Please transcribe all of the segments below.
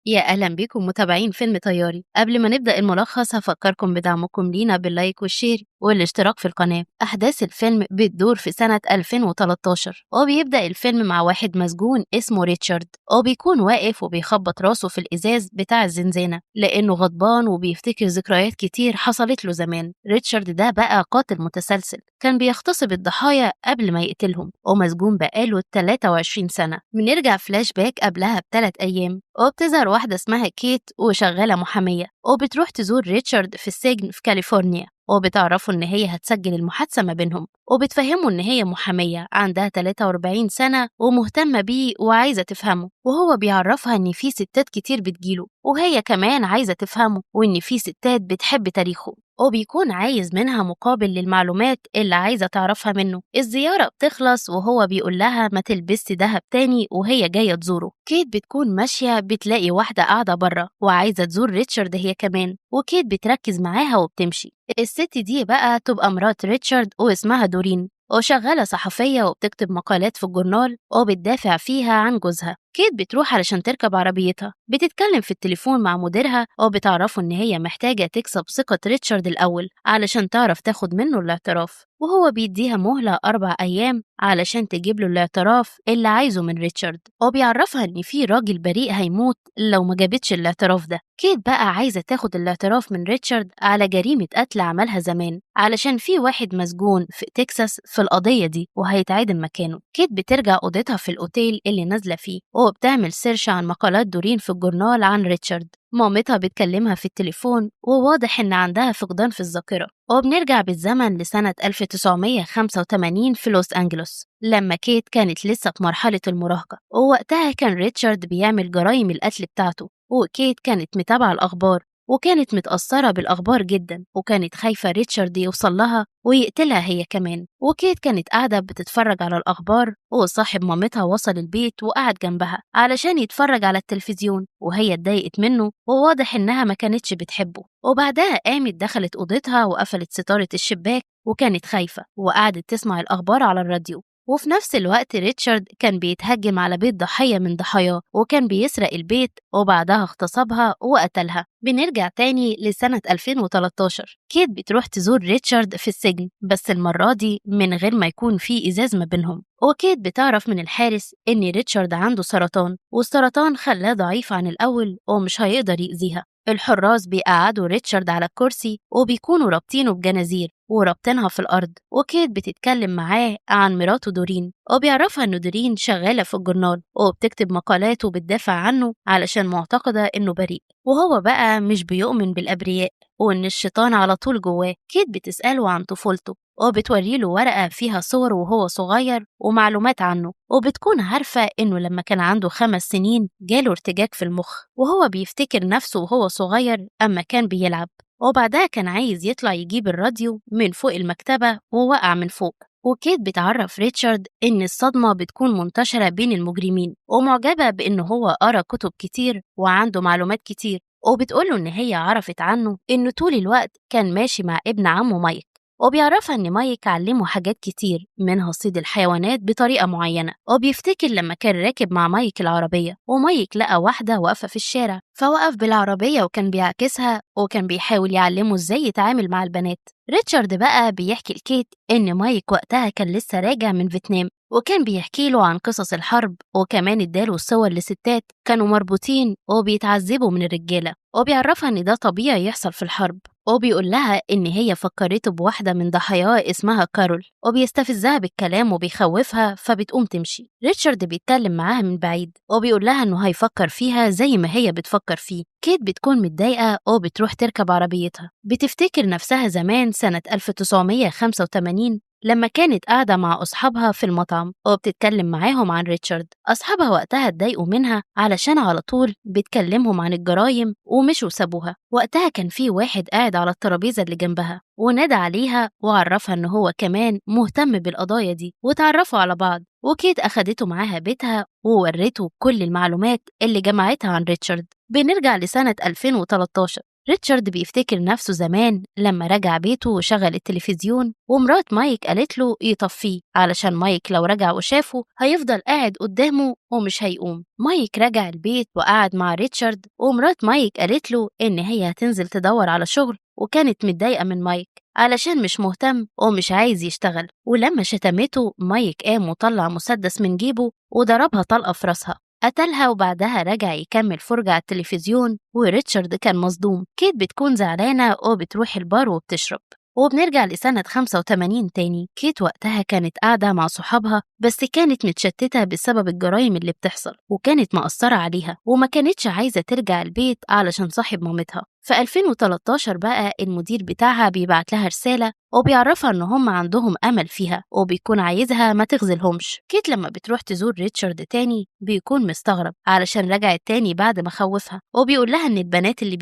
يا أهلا بيكم متابعين فيلم طياري. قبل ما نبدأ الملخص هفكركم بدعمكم لينا باللايك والشير والاشتراك في القناة. أحداث الفيلم بتدور في سنة 2013 وبيبدأ الفيلم مع واحد مسجون اسمه ريتشارد، وبيكون واقف وبيخبط راسه في الإزاز بتاع الزنزانة لأنه غضبان وبيفتكر ذكريات كتير حصلت له زمان. ريتشارد ده بقى قاتل متسلسل كان بيغتصب الضحايا قبل ما يقتلهم، ومسجون بقاله 23 سنة. بنرجع فلاش باك قبلها ب3 أيام، وبتظهر واحدة اسمها كيت وشغالة محامية، وبتروح تزور ريتشارد في السجن في كاليفورنيا، وبتعرفوا إن هي هتسجل المحادثة ما بينهم، وبتفهموا إن هي محامية عندها 43 سنة ومهتمة بيه وعايزة تفهمه، وهو بيعرفها إن في ستات كتير بتجيله وهي كمان عايزة تفهمه، وإن في ستات بتحب تاريخه وبيكون عايز منها مقابل للمعلومات اللي عايزة تعرفها منه. الزيارة بتخلص وهو بيقول لها ما تلبسي دهب تاني وهي جاية تزوره. كيت بتكون ماشية بتلاقي واحدة قاعدة بره وعايزة تزور ريتشارد هي كمان، وكيت بتركز معاها وبتمشي. الست دي بقى تبقى مرات ريتشارد واسمها دورين، وشغالة صحفية وبتكتب مقالات في الجورنال وبتدافع فيها عن جوزها. كيت بتروح علشان تركب عربيتها، بتتكلم في التليفون مع مديرها وبتعرفه إن هي محتاجة تكسب ثقة ريتشارد الأول علشان تعرف تاخد منه الاعتراف، وهو بيديها مهلة 4 أيام علشان تجيب له الاعتراف اللي عايزه من ريتشارد، وبيعرفها إن في راجل بريء هيموت لو ما جابتش الاعتراف ده. كيت بقى عايزة تاخد الاعتراف من ريتشارد على جريمة قتل عملها زمان علشان في واحد مسجون في تكساس في القضية دي وهيتعدم مكانه. كيت بترجع أوضتها في الأوتيل اللي نازلة فيه وبتعمل سيرش عن مقالات دورين في الجورنال عن ريتشارد. مامتها بتكلمها في التليفون وواضح إن عندها فقدان في الذاكرة. وبنرجع بالزمن لسنة 1985 في لوس أنجلوس لما كيت كانت لسه في مرحلة المراهقة، ووقتها كان ريتشارد بيعمل جرائم القتل بتاعته، وكيت كانت متابعة الأخبار وكانت متأثرة بالأخبار جدا، وكانت خايفة ريتشارد يوصل لها ويقتلها هي كمان. وكيت كانت قاعدة بتتفرج على الأخبار، وصاحب مامتها وصل البيت وقعد جنبها علشان يتفرج على التلفزيون، وهي اتضايقت منه وواضح إنها ما كانتش بتحبه. وبعدها قامت دخلت أوضتها وقفلت ستارة الشباك، وكانت خايفة وقعدت تسمع الأخبار على الراديو. وفي نفس الوقت ريتشارد كان بيتهجم على بيت ضحية من ضحاياه وكان بيسرق البيت وبعدها اغتصبها وقتلها. بنرجع تاني لسنة 2013، كيت بتروح تزور ريتشارد في السجن، بس المرة دي من غير ما يكون في إزاز ما بينهم. وكيت بتعرف من الحارس إن ريتشارد عنده سرطان، والسرطان خلاه ضعيف عن الأول ومش هيقدر يأذيها. الحراس بيقعدوا ريتشارد على الكرسي وبيكونوا رابطينه بجنازير ورابطينها في الأرض، وكيت بتتكلم معاه عن مراته دورين وبيعرفها إن دورين شغالة في الجورنال وبتكتب مقالات وبتدافع عنه علشان معتقدة إنه بريء، وهو بقى مش بيؤمن بالأبرياء وإن الشيطان على طول جواه. كيت بتسأله عن طفولته وبتوريله ورقة فيها صور وهو صغير ومعلومات عنه، وبتكون عارفة إنه لما كان عنده 5 سنين جاله ارتجاج في المخ، وهو بيفتكر نفسه وهو صغير أما كان بيلعب، وبعدها كان عايز يطلع يجيب الراديو من فوق المكتبة ووقع من فوق. وكيت بتعرف ريتشارد إن الصدمة بتكون منتشرة بين المجرمين، ومعجبة بإنه هو قرأ كتب كتير وعنده معلومات كتير، وبتقوله إن هي عرفت عنه إنه طول الوقت كان ماشي مع ابن عمه مايك، وبيعرفها إن مايك علمه حاجات كتير منها صيد الحيوانات بطريقة معينة. وبيفتكر لما كان راكب مع مايك العربية ومايك لقى واحدة واقفة في الشارع فوقف بالعربية وكان بيعكسها وكان بيحاول يعلمه إزاي يتعامل مع البنات. ريتشارد بقى بيحكي لكيت إن مايك وقتها كان لسه راجع من فيتنام وكان بيحكي له عن قصص الحرب، وكمان اداله صور لستات كانوا مربوطين وبيتعذبوا من الرجالة، وبيعرفها إن ده طبيعي يحصل في الحرب، وبيقول لها إن هي فكرته بواحدة من ضحاياه اسمها كارول، وبيستفزها بالكلام وبيخوفها فبتقوم تمشي. ريتشارد بيتكلم معاها من بعيد وبيقول لها إنه هيفكر فيها زي ما هي بتفكر فيه. كيت بتكون متضايقة وبتروح تركب عربيتها، بتفتكر نفسها زمان سنة 1985 لما كانت قاعدة مع أصحابها في المطعم وبتتكلم معاهم عن ريتشارد. أصحابها وقتها اتضايقوا منها علشان على طول بتكلمهم عن الجرايم ومشوا سابوها. وقتها كان في واحد قاعد على الترابيزة اللي جنبها ونادى عليها وعرفها إن هو كمان مهتم بالقضايا دي، وتعرفوا على بعض، وكيت أخدته معاها بيتها وورته كل المعلومات اللي جمعتها عن ريتشارد. بنرجع لسنة 2013، ريتشارد بيفتكر نفسه زمان لما رجع بيته وشغل التلفزيون ومرات مايك قالت له يطفيه علشان مايك لو رجع وشافه هيفضل قاعد قدامه ومش هيقوم. مايك رجع البيت وقعد مع ريتشارد ومرات مايك قالت له إن هي هتنزل تدور على شغل، وكانت متضايقة من مايك علشان مش مهتم ومش عايز يشتغل. ولما شتمته مايك قام وطلع مسدس من جيبه وضربها طلقة في راسها، قتلها وبعدها رجع يكمل فرجة على التلفزيون. وريتشارد كان مصدوم. كيت بتكون زعلانة وبتروح البار وبتشرب. وبنرجع لسنة 85 تاني. كيت وقتها كانت قاعدة مع صحابها بس كانت متشتتة بسبب الجرايم اللي بتحصل، وكانت مأثرة عليها وما كانتش عايزة ترجع البيت علشان صاحب مامتها. في 2013 بقى المدير بتاعها بيبعت لها رسالة وبيعرفها إن هم عندهم أمل فيها وبيكون عايزها ما تخذلهمش. كيت لما بتروح تزور ريتشارد تاني بيكون مستغرب علشان رجعت تاني بعد ما خوفها، وبيقول لها إن البنات اللي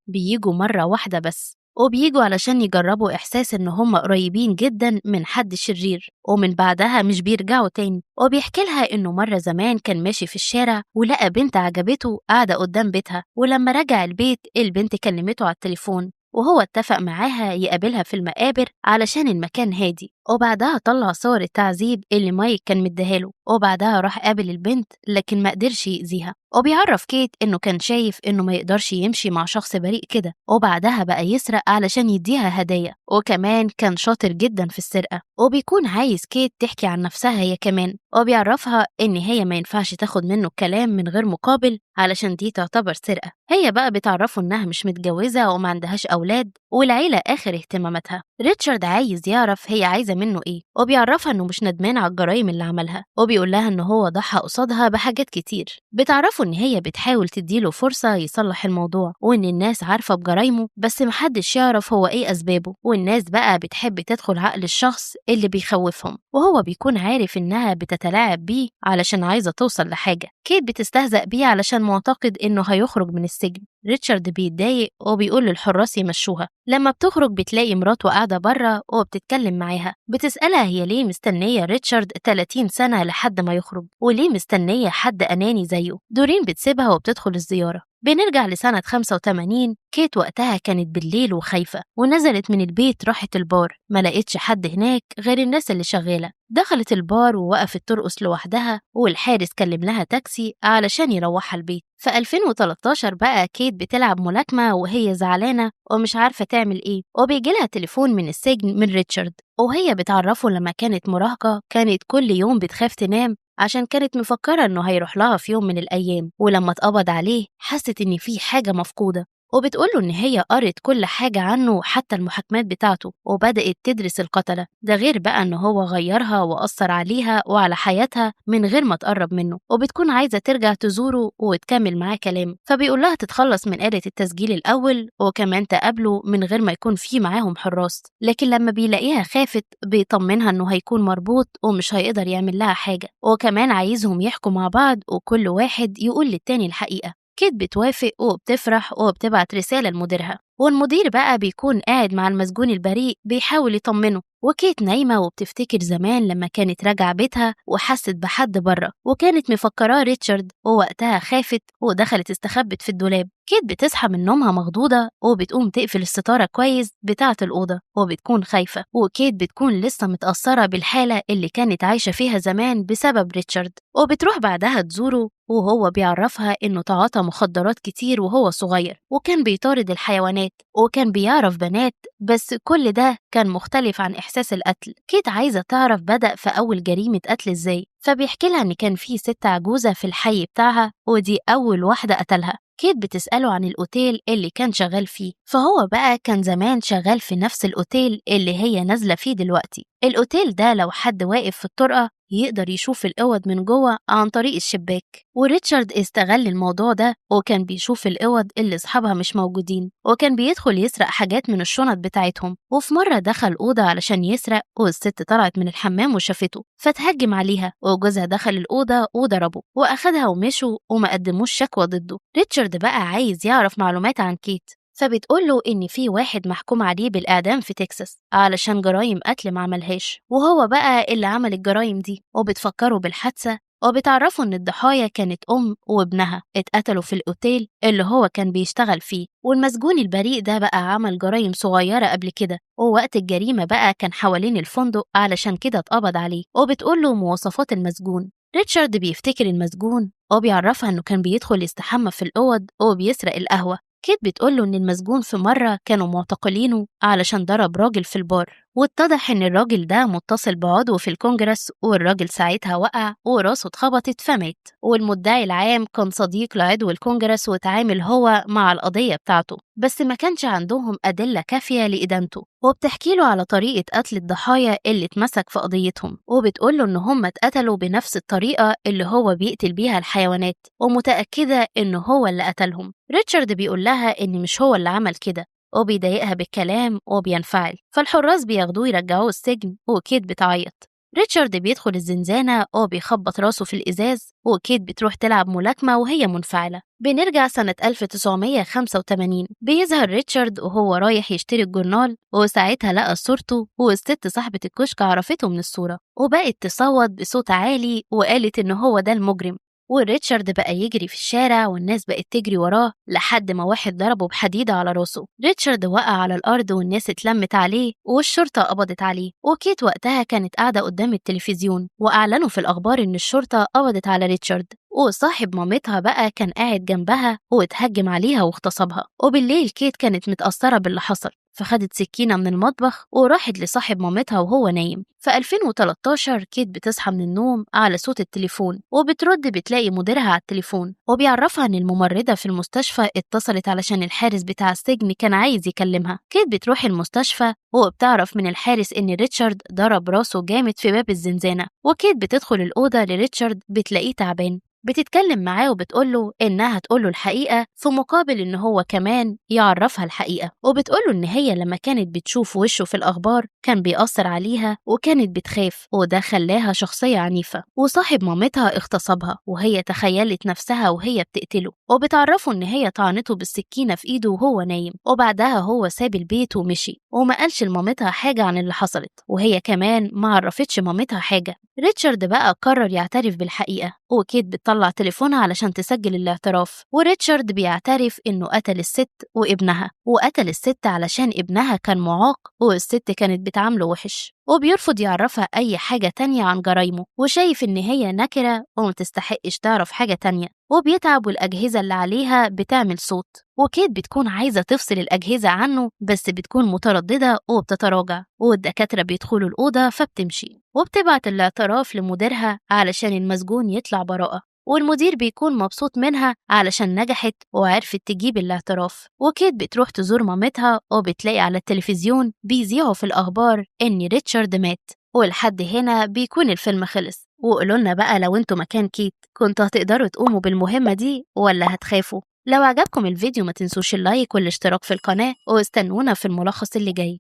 بيجوا مرة واحدة بس، وبيجوا علشان يجربوا إحساس إن هم قريبين جدا من حد شرير، ومن بعدها مش بيرجعوا تاني. وبيحكي لها إنه مرة زمان كان ماشي في الشارع ولقى بنت عجبته قاعدة قدام بيتها، ولما رجع البيت البنت كلمته على التليفون وهو اتفق معاها يقابلها في المقابر علشان المكان هادي. وبعدها طلع صور التعذيب اللي مايك كان مديهاله، وبعدها راح قابل البنت لكن ما قدرش يأذيها. وبيعرف كيت إنه كان شايف إنه ما يقدرش يمشي مع شخص بريء كده، وبعدها بقى يسرق علشان يديها هدايا، وكمان كان شاطر جدا في السرقة. وبيكون عايز كيت تحكي عن نفسها هي كمان، وبيعرفها إن هي ما ينفعش تاخد منه الكلام من غير مقابل علشان دي تعتبر سرقة. هي بقى بتعرفه إنها مش متجوزة وما عندهاش أولاد والعيلة آخر اهتماماتها. ريتشارد عايز يعرف هي عايزة منه إيه، وبيعرفها إنه مش ندمان على الجرايم اللي عملها، وبيقول لها إن هو ضحى قصادها بحاجات كتير. بتعرفه إن هي بتحاول تديله فرصة يصلح الموضوع، وإن الناس عارفة بجرايمه بس محدش يعرف هو إيه أسبابه، والناس بقى بتحب تدخل عقل الشخص اللي بيخوفهم، وهو بيكون عارف إنها بتتلاعب بيه علشان عايزة توصل لحاجة. كيت بتستهزأ بيه علشان معتقد إنه هيخرج من السجن. ريتشارد بيتضايق وبيقول للحراس يمشوها. لما بتخرج بتلاقي مراته قاعدة بره وبتتكلم معاها، بتسألها هي ليه مستنية ريتشارد 30 سنة لحد ما يخرج، وليه مستنية حد أناني زيه. دورين بتسيبها وبتدخل الزيارة. بنرجع لسنة 85. كيت وقتها كانت بالليل وخايفة، ونزلت من البيت راحت البار، ما لقيتش حد هناك غير الناس اللي شغالة. دخلت البار ووقفت ترقص لوحدها، والحارس كلم لها تاكسي علشان يروحها البيت. في 2013 بقى كيت بتلعب ملاكمة وهي زعلانة ومش عارفة تعمل إيه، وبيجيلها تليفون من السجن من ريتشارد، وهي بتعرفه لما كانت مراهقة كانت كل يوم بتخاف تنام عشان كانت مفكرة إنه هيروح لها في يوم من الأيام، ولما اتقبض عليه حست إن في حاجة مفقودة. وبتقوله إن هي قرت كل حاجة عنه حتى المحاكمات بتاعته، وبدأت تدرس القتلة. ده غير بقى إن هو غيرها وأثر عليها وعلى حياتها من غير ما تقرب منه، وبتكون عايزة ترجع تزوره وتكمل معاه كلام. فبيقول لها تتخلص من آلة التسجيل الأول وكمان تقابله من غير ما يكون في معاهم حراس، لكن لما بيلاقيها خافت بيطمنها إنه هيكون مربوط ومش هيقدر يعمل لها حاجة، وكمان عايزهم يحكوا مع بعض وكل واحد يقول للتاني الحقيقة. كيت بتوافق وبتفرح وبتبعت رسالة لمديرها، والمدير بقى بيكون قاعد مع المسجون البريء بيحاول يطمنه. وكيت نايمة وبتفتكر زمان لما كانت راجعة بيتها وحست بحد بره، وكانت مفكراه ريتشارد، ووقتها خافت ودخلت استخبت في الدولاب. كيت بتصحى من نومها مخضوضة وبتقوم تقفل الستارة كويس بتاعة الأوضة، وبتكون خايفة. وكيت بتكون لسه متأثرة بالحالة اللي كانت عايشة فيها زمان بسبب ريتشارد، وبتروح بعدها تزوره وهو بيعرفها إنه تعاطى مخدرات كتير وهو صغير، وكان بيطارد الحيوانات، وكان بيعرف بنات، بس كل ده كان مختلف عن إحساس القتل. كيت عايزة تعرف بدأ في أول جريمة قتل إزاي، فبيحكي لها إن كان في ست عجوزة في الحي بتاعها ودي أول واحدة قتلها. كيت بتسأله عن الأوتيل اللي كان شغال فيه، فهو بقى كان زمان شغال في نفس الأوتيل اللي هي نازلة فيه دلوقتي. الأوتيل ده لو حد واقف في الطرقة يقدر يشوف الأوض من جوه عن طريق الشباك، وريتشارد استغل الموضوع ده وكان بيشوف الأوض اللي أصحابها مش موجودين، وكان بيدخل يسرق حاجات من الشنط بتاعتهم. وفي مرة دخل أوضة علشان يسرق والست طلعت من الحمام وشافته فتهجم عليها، وجوزها دخل الأوضة وضربه وأخدها ومشوا وما قدموش شكوى ضده. ريتشارد بقى عايز يعرف معلومات عن كيت، فبتقوله إن في واحد محكوم عليه بالإعدام في تكساس علشان جرايم قتل ما عملهاش، وهو بقى اللي عمل الجرايم دي، وبتفكره بالحادثة وبتعرفوا إن الضحايا كانت أم وابنها اتقتلوا في الأوتيل اللي هو كان بيشتغل فيه، والمسجون البريء ده بقى عمل جرايم صغيرة قبل كده، ووقت الجريمة بقى كان حوالين الفندق علشان كده اتقبض عليه. وبتقوله مواصفات المسجون. ريتشارد بيفتكر المسجون وبيعرفها إنه كان بيدخل يستحمى في الأوض وبيسرق القهوة. كيت بتقوله إن المسجون في مرة كانوا معتقلينه علشان ضرب راجل في البار، واتضح إن الراجل ده متصل بعضو في الكونجرس، والراجل ساعتها وقع وراسه اتخبطت فمات. والمدعي العام كان صديق لعضو الكونجرس وتعامل هو مع القضية بتاعته، بس ما كانش عندهم أدلة كافية لإدانته. وبتحكي له على طريقة قتل الضحايا اللي اتمسك في قضيتهم، وبتقوله إن هم اتقتلوا بنفس الطريقة اللي هو بيقتل بيها الحيوانات، ومتأكدة إنه هو اللي قتلهم. ريتشارد بيقول لها إن مش هو اللي عمل كده، وبيضايقها بالكلام وبينفعل، فالحراس بياخدوه يرجعوه السجن، وكيت بتعيط. ريتشارد بيدخل الزنزانة وبيخبط راسه في الإزاز، وكيت بتروح تلعب ملاكمة وهي منفعلة. بنرجع سنة 1985، بيظهر ريتشارد وهو رايح يشتري الجورنال، وساعتها لقى صورته، والست صاحبة الكشك عرفته من الصورة وبقت تصوت بصوت عالي وقالت إن هو ده المجرم. وريتشارد بقى يجري في الشارع والناس بقت تجري وراه لحد ما واحد ضربه بحديدة على راسه. ريتشارد وقع على الأرض والناس اتلمت عليه والشرطة قبضت عليه. وكيت وقتها كانت قاعدة قدام التلفزيون، وأعلنوا في الأخبار إن الشرطة قبضت على ريتشارد، وصاحب مامتها بقى كان قاعد جنبها واتهجم عليها واغتصبها. وبالليل كيت كانت متأثرة باللي حصل، فخدت سكينة من المطبخ وراحت لصاحب مامتها وهو نايم. في 2013 كيت بتصحى من النوم على صوت التليفون، وبترد بتلاقي مديرها على التليفون وبيعرفها إن الممرضة في المستشفى اتصلت علشان الحارس بتاع السجن كان عايز يكلمها. كيت بتروح المستشفى وبتعرف من الحارس إن ريتشارد ضرب راسه جامد في باب الزنزانة. وكيت بتدخل الأوضة لريتشارد بتلاقيه تعبان، بتتكلم معاه وبتقوله إنها تقوله الحقيقة في مقابل إن هو كمان يعرفها الحقيقة. وبتقوله إن هي لما كانت بتشوف وشه في الأخبار كان بيأثر عليها وكانت بتخاف، وده خلاها شخصية عنيفة. وصاحب مامتها اغتصبها وهي تخيلت نفسها وهي بتقتله، وبتعرفه إن هي طعنته بالسكينة في إيده وهو نايم. وبعدها هو ساب البيت ومشي وما قالش لمامتها حاجة عن اللي حصلت، وهي كمان ما عرفتش مامتها حاجة. ريتشارد بقى قرر يعترف بالحقيقة، وكيت بتطلع تليفونها علشان تسجل الاعتراف. وريتشارد بيعترف إنه قتل الست وابنها، وقتل الست علشان ابنها كان معاق والست كانت بتعامله وحش، وبيرفض يعرفها أي حاجة تانية عن جرايمه، وشايف إن هي نكرة ومتستحقش تعرف حاجة تانية. وبيتعب والأجهزة اللي عليها بتعمل صوت، وكيت بتكون عايزة تفصل الأجهزة عنه بس بتكون مترددة وبتتراجع، والدكاترة بيدخلوا الأوضة فبتمشي. وبتبعت الاعتراف لمديرها علشان المسجون يطلع براءة، والمدير بيكون مبسوط منها علشان نجحت وعرفت تجيب الاعتراف. وكيت بتروح تزور مامتها وبتلاقي على التلفزيون بيذيعوا في الأخبار إن ريتشارد مات. ولحد هنا بيكون الفيلم خلص. وقولولنا بقى لو انتوا مكان كيت كنتوا هتقدروا تقوموا بالمهمة دي ولا هتخافوا؟ لو عجبكم الفيديو ما تنسوش اللايك والاشتراك في القناة، واستنونا في الملخص اللي جاي.